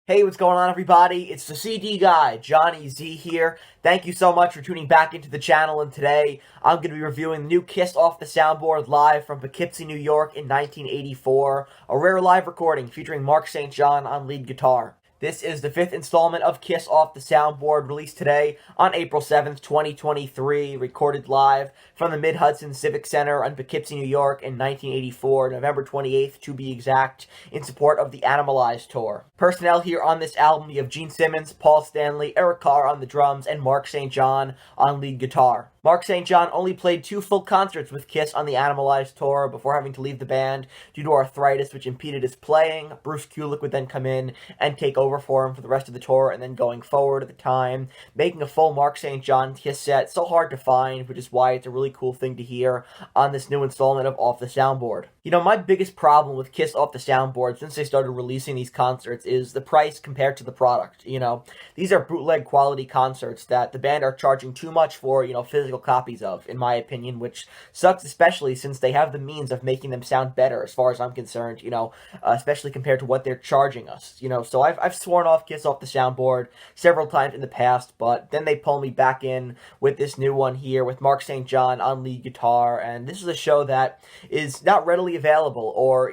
Hey, what's going on, everybody? It's the CD guy, Johnny Z here. Thank you so much for tuning back into the channel, and today I'm going to be reviewing the new KISS Off The Soundboard live from Poughkeepsie, New York in 1984, a rare live recording featuring Mark St. John on lead guitar. This is the fifth installment of KISS Off The Soundboard, released today on April 7th, 2023, recorded live from the Mid-Hudson Civic Center in Poughkeepsie, New York in 1984, November 28th to be exact, in support of the Animalize tour. Personnel here on this album, you have Gene Simmons, Paul Stanley, Eric Carr on the drums, and Mark St. John on lead guitar. Mark St. John only played 2 full concerts with KISS on the Animalize tour before having to leave the band due to arthritis, which impeded his playing. Bruce Kulick would then come in and take over for him for the rest of the tour, and then going forward at the time, making a full Mark St. John KISS set so hard to find, which is why it's a really cool thing to hear on this new installment of Off the Soundboard. You know, my biggest problem with KISS Off the Soundboard since they started releasing these concerts is the price compared to the product. You know, these are bootleg quality concerts that the band are charging too much for, physical copies of, in my opinion, which sucks, especially since they have the means of making them sound better as far as I'm concerned, especially compared to what they're charging us, so I've sworn off KISS Off the Soundboard several times in the past, but then they pull me back in with this new one here with Mark St. John on lead guitar, and this is a show that is not readily available or,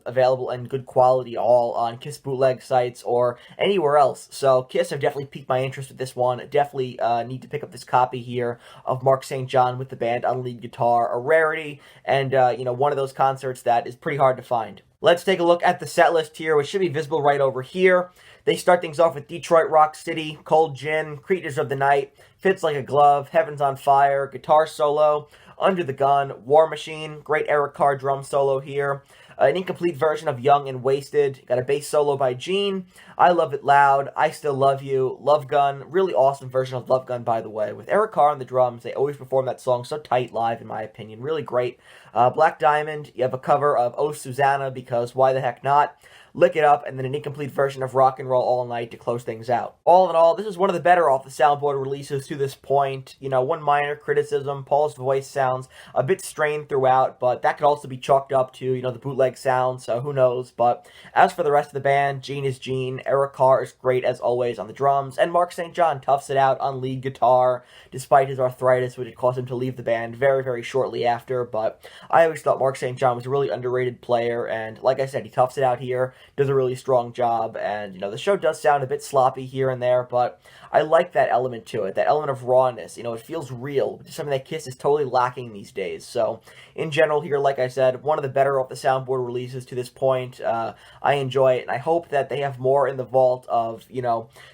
available in good quality at all on KISS bootleg sites or anywhere else, so KISS have definitely piqued my interest with this one. Definitely need to pick up this copy here of Mark St. John with the band on lead guitar, a rarity, and, one of those concerts that is pretty hard to find. Let's take a look at the set list here, which should be visible right over here. They start things off with Detroit Rock City, Cold Gin, Creatures of the Night, Fits Like a Glove, Heaven's on Fire, guitar solo, Under the Gun, War Machine, great Eric Carr drum solo here, an incomplete version of Young and Wasted, got a bass solo by Gene, I Love It Loud, I Still Love You, Love Gun, really awesome version of Love Gun, by the way. With Eric Carr on the drums, they always perform that song so tight live, in my opinion, really great. Black Diamond, you have a cover of Oh Susanna, because why the heck not? Lick It Up, and then an incomplete version of Rock and Roll All Nite to close things out. All in all, this is one of the better Off the Soundboard releases to this point. One minor criticism, Paul's voice sounds a bit strained throughout, but that could also be chalked up to, the bootleg sound, so who knows. But as for the rest of the band, Gene is Gene, Eric Carr is great as always on the drums, and Mark St. John toughs it out on lead guitar, despite his arthritis, which had caused him to leave the band very, very shortly after. But I always thought Mark St. John was a really underrated player, and like I said, he toughs it out here, does a really strong job, and the show does sound a bit sloppy here and there, but I like that element to it, that element of rawness. It feels real, which is something that KISS is totally lacking these days. So in general here, like I said, one of the better Off the Soundboard releases to this point. I enjoy it, and I hope that they have more in the vault of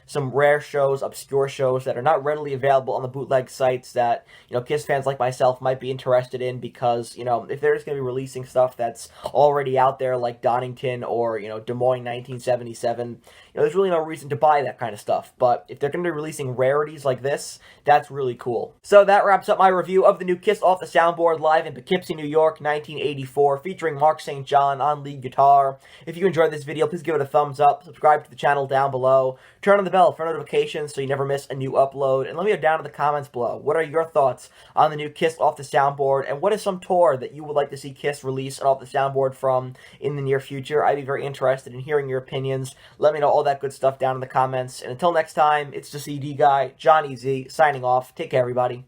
some rare shows, obscure shows that are not readily available on the bootleg sites that KISS fans like myself might be interested in, because if they're just going to be releasing stuff that's already out there, like Donington or Des Moines 1977, there's really no reason to buy that kind of stuff. But if they're going to be releasing rarities like this, that's really cool. So that wraps up my review of the new KISS Off the Soundboard live in Poughkeepsie, New York, 1984, featuring Mark St. John on lead guitar. If you enjoyed this video, please give it a thumbs up, subscribe to the channel down below, turn on the bell for notifications so you never miss a new upload, and let me know down in the comments below, what are your thoughts on the new KISS Off the Soundboard, and what is some tour that you would like to see KISS release an Off the Soundboard from in the near future? I'd be very interested in hearing your opinions. Let me know all that good stuff down in the comments, and until next time, it's the CD guy, Johnny Z, signing off. Take care, everybody.